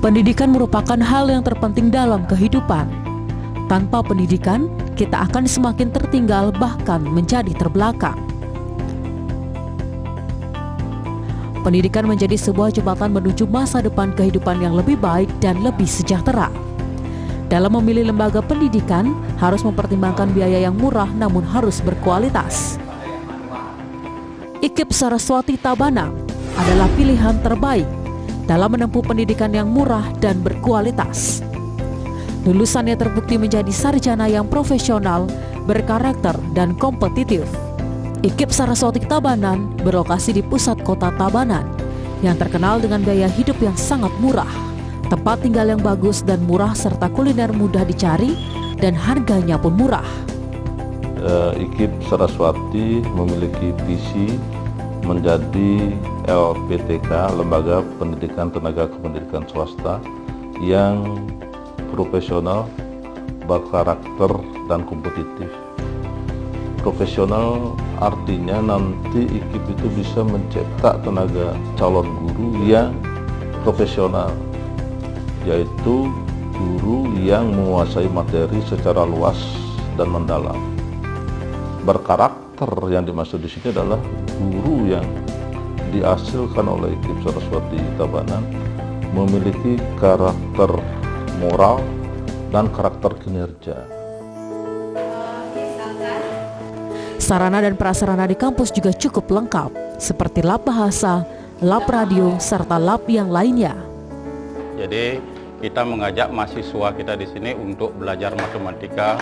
Pendidikan merupakan hal yang terpenting dalam kehidupan. Tanpa pendidikan, kita akan semakin tertinggal bahkan menjadi terbelakang. Pendidikan menjadi sebuah jembatan menuju masa depan kehidupan yang lebih baik dan lebih sejahtera. Dalam memilih lembaga pendidikan, harus mempertimbangkan biaya yang murah namun harus berkualitas. IKIP Saraswati Tabanan adalah pilihan terbaik dalam menempuh pendidikan yang murah dan berkualitas. Lulusannya terbukti menjadi sarjana yang profesional, berkarakter, dan kompetitif. IKIP Saraswati Tabanan berlokasi di pusat kota Tabanan, yang terkenal dengan gaya hidup yang sangat murah, tempat tinggal yang bagus dan murah, serta kuliner mudah dicari, dan harganya pun murah. IKIP Saraswati memiliki visi menjadi LPTK, Lembaga Pendidikan Tenaga Kependidikan Swasta, yang profesional, berkarakter, dan kompetitif. Profesional artinya nanti IKIP itu bisa mencetak tenaga calon guru yang profesional, yaitu guru yang menguasai materi secara luas dan mendalam. Berkarakter yang dimaksud di sini adalah guru yang dihasilkan oleh IKIP Saraswati Tabanan memiliki karakter moral dan karakter kinerja. Sarana dan prasarana di kampus juga cukup lengkap, seperti lab bahasa, lab radio, serta lab yang lainnya. Jadi kita mengajak mahasiswa kita di sini untuk belajar matematika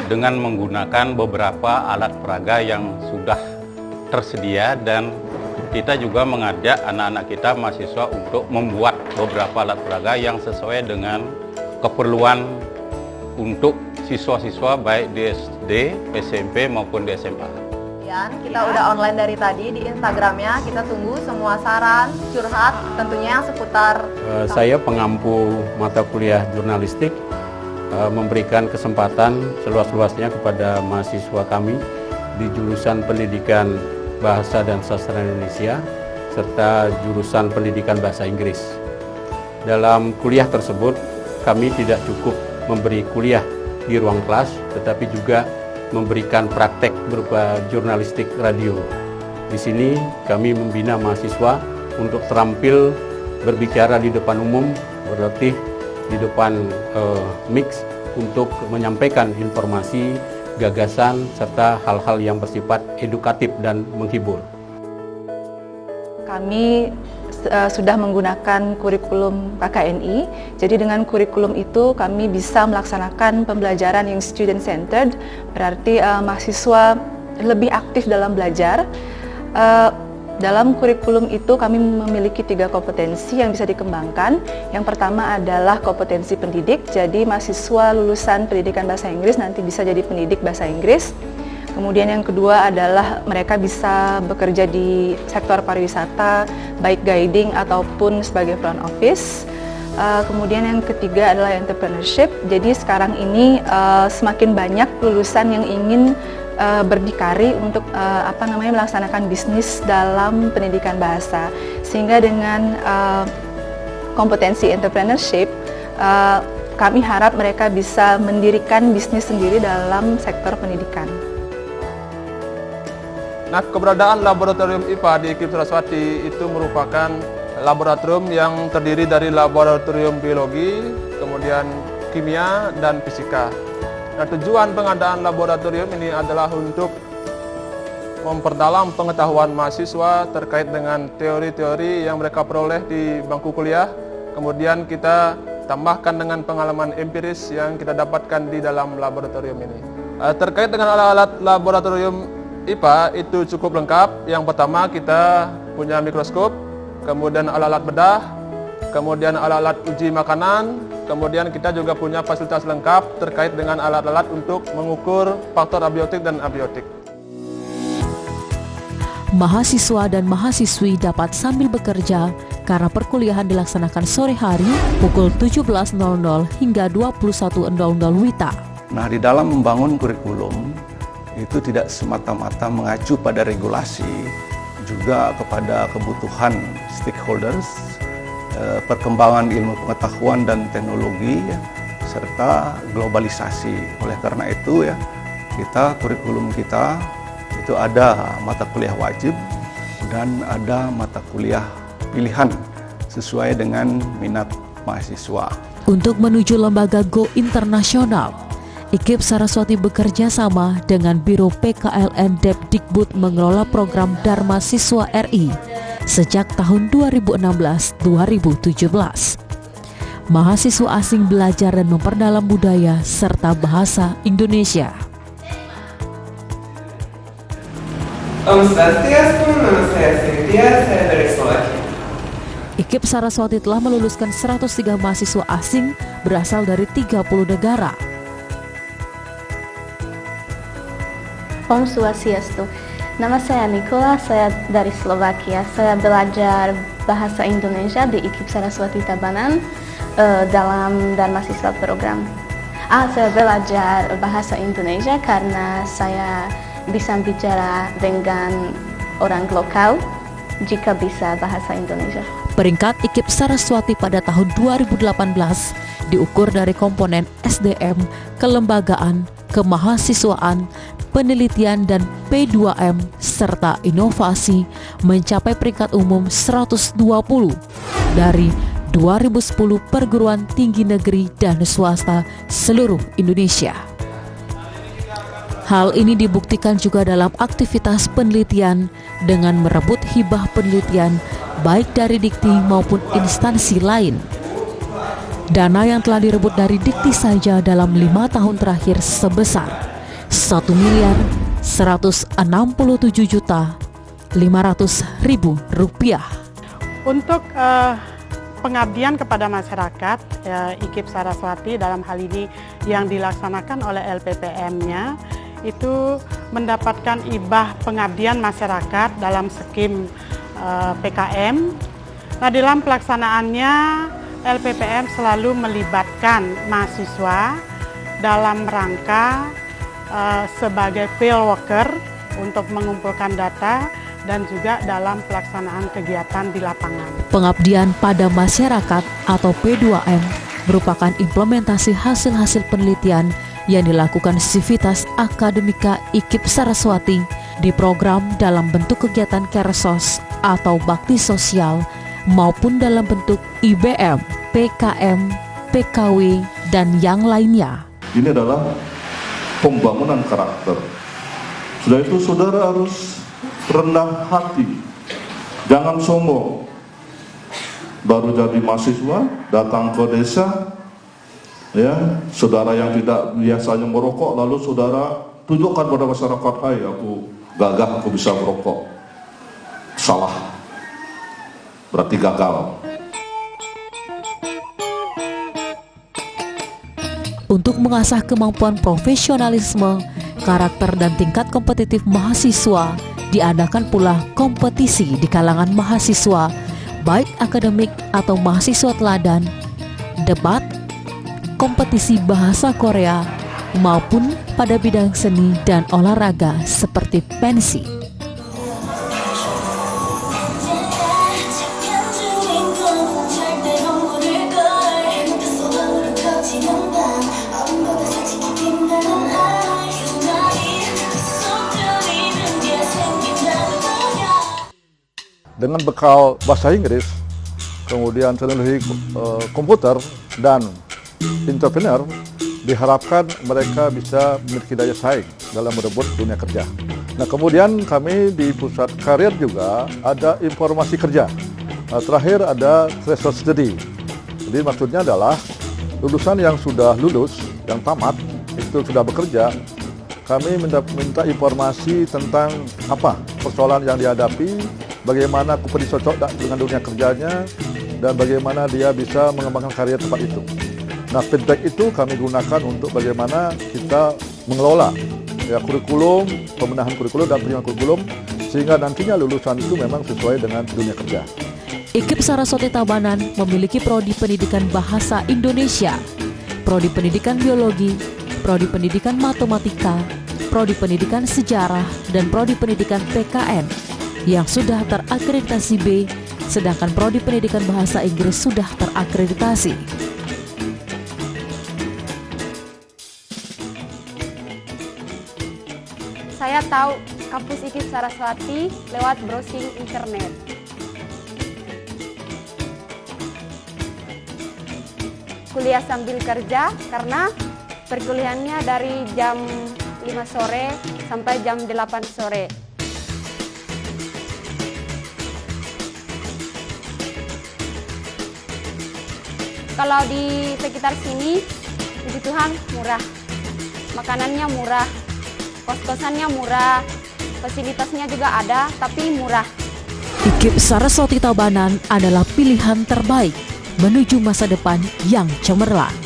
dengan menggunakan beberapa alat peraga yang sudah tersedia, dan kita juga mengajak anak-anak kita mahasiswa untuk membuat beberapa alat peraga yang sesuai dengan keperluan untuk siswa-siswa baik di SD, SMP maupun di SMA. Kita udah online dari tadi di Instagramnya, kita tunggu semua saran, curhat, tentunya yang seputar. Saya pengampu mata kuliah jurnalistik, memberikan kesempatan seluas-luasnya kepada mahasiswa kami di jurusan pendidikan Bahasa dan Sastra Indonesia serta jurusan pendidikan Bahasa Inggris. Dalam kuliah tersebut, kami tidak cukup memberi kuliah di ruang kelas, tetapi juga memberikan praktek berupa jurnalistik radio. Di sini kami membina mahasiswa untuk terampil berbicara di depan umum, berlatih di depan mix untuk menyampaikan informasi, gagasan, serta hal-hal yang bersifat edukatif dan menghibur. Kami sudah menggunakan kurikulum KKNI, jadi dengan kurikulum itu kami bisa melaksanakan pembelajaran yang student-centered, berarti mahasiswa lebih aktif dalam belajar. Dalam kurikulum itu kami memiliki 3 kompetensi yang bisa dikembangkan. Yang pertama adalah kompetensi pendidik, jadi mahasiswa lulusan pendidikan bahasa Inggris nanti bisa jadi pendidik bahasa Inggris. Kemudian yang kedua adalah mereka bisa bekerja di sektor pariwisata, baik guiding ataupun sebagai front office. Kemudian yang ketiga adalah entrepreneurship, jadi sekarang ini semakin banyak lulusan yang ingin berdikari untuk melaksanakan bisnis dalam pendidikan bahasa, sehingga dengan kompetensi entrepreneurship kami harap mereka bisa mendirikan bisnis sendiri dalam sektor pendidikan. Nah, keberadaan laboratorium IPA di IKIP Saraswati itu merupakan laboratorium yang terdiri dari laboratorium biologi, kemudian kimia dan fisika. Nah, tujuan pengadaan laboratorium ini adalah untuk memperdalam pengetahuan mahasiswa terkait dengan teori-teori yang mereka peroleh di bangku kuliah. Kemudian kita tambahkan dengan pengalaman empiris yang kita dapatkan di dalam laboratorium ini. Terkait dengan alat-alat laboratorium IPA itu cukup lengkap. Yang pertama kita punya mikroskop, kemudian alat-alat bedah, kemudian alat-alat uji makanan, kemudian kita juga punya fasilitas lengkap terkait dengan alat-alat untuk mengukur faktor abiotik dan abiotik. Mahasiswa dan mahasiswi dapat sambil bekerja karena perkuliahan dilaksanakan sore hari pukul 17.00 hingga 21.00 WITA. Nah, di dalam membangun kurikulum itu tidak semata-mata mengacu pada regulasi, juga kepada kebutuhan stakeholders, perkembangan ilmu pengetahuan dan teknologi ya, serta globalisasi. Oleh karena itu ya, kurikulum kita itu ada mata kuliah wajib dan ada mata kuliah pilihan sesuai dengan minat mahasiswa. Untuk menuju lembaga Go Internasional, IKIP Saraswati bekerja sama dengan Biro PKLN Depdikbud mengelola program Dharma Siswa RI sejak tahun 2016-2017. Mahasiswa asing belajar dan memperdalam budaya serta bahasa Indonesia. Om Swastiastu, nama saya Cynthia, saya dari Slovakia. IKIP Saraswati telah meluluskan 103 mahasiswa asing berasal dari 30 negara. Om Swastiastu. Nama saya Nikola, saya dari Slovakia. Saya belajar bahasa Indonesia di IKIP Saraswati Tabanan dalam Dharma Siswa program. Saya belajar bahasa Indonesia karena saya bisa bicara dengan orang lokal jika bisa bahasa Indonesia. Peringkat IKIP Saraswati pada tahun 2018 diukur dari komponen SDM, kelembagaan, kemahasiswaan, penelitian dan P2M serta inovasi mencapai peringkat umum 120 dari 2010 perguruan tinggi negeri dan swasta seluruh Indonesia. Hal ini dibuktikan juga dalam aktivitas penelitian dengan merebut hibah penelitian baik dari Dikti maupun instansi lain. Dana yang telah direbut dari Dikti saja dalam 5 tahun terakhir sebesar Rp1.167.500.000. Untuk pengabdian kepada masyarakat, IKIP Saraswati dalam hal ini yang dilaksanakan oleh LPPM-nya itu mendapatkan hibah pengabdian masyarakat dalam skim PKM. Nah, dalam pelaksanaannya LPPM selalu melibatkan mahasiswa dalam rangka sebagai field worker untuk mengumpulkan data dan juga dalam pelaksanaan kegiatan di lapangan. Pengabdian pada masyarakat atau P2M merupakan implementasi hasil-hasil penelitian yang dilakukan Sivitas Akademika IKIP Saraswati di program dalam bentuk kegiatan Kersos atau bakti sosial maupun dalam bentuk IBM, PKM, PKW, dan yang lainnya. Ini adalah pembangunan karakter. Sudah itu saudara harus rendah hati, jangan sombong. Baru jadi mahasiswa, datang ke desa, ya, saudara yang tidak biasanya merokok, lalu saudara tunjukkan pada masyarakat, hai aku gagah, aku bisa merokok. Salah, berarti gagal. Untuk mengasah kemampuan profesionalisme, karakter dan tingkat kompetitif mahasiswa, diadakan pula kompetisi di kalangan mahasiswa, baik akademik atau mahasiswa teladan, debat, kompetisi bahasa Korea, maupun pada bidang seni dan olahraga seperti pensi. Dengan bekal bahasa Inggris, kemudian teknologi komputer dan entrepreneur, diharapkan mereka bisa memiliki daya saing dalam merebut dunia kerja. Nah, kemudian kami di pusat karir juga ada informasi kerja. Terakhir ada threshold study. Jadi maksudnya adalah lulusan yang sudah lulus, yang tamat, itu sudah bekerja, kami minta informasi tentang apa persoalan yang dihadapi, bagaimana kompetisi cocok dengan dunia kerjanya, dan bagaimana dia bisa mengembangkan karir tempat itu. Nah, feedback itu kami gunakan untuk bagaimana kita mengelola ya kurikulum, pembenahan kurikulum dan pengembangan kurikulum, sehingga nantinya lulusan itu memang sesuai dengan dunia kerja. IKIP Saraswati Tabanan memiliki prodi pendidikan bahasa Indonesia, prodi pendidikan biologi, prodi pendidikan matematika, prodi pendidikan sejarah, dan prodi pendidikan PKN yang sudah terakreditasi B sedangkan Prodi Pendidikan Bahasa Inggris sudah terakreditasi. Saya tahu kampus IKIP Saraswati lewat browsing internet. Kuliah sambil kerja karena perkuliahannya dari jam 5 sore sampai jam 8 sore. Kalau di sekitar sini, puji Tuhan murah. Makanannya murah, kos-kosannya murah, fasilitasnya juga ada, tapi murah. IKIP Saraswati Tabanan adalah pilihan terbaik menuju masa depan yang cemerlang.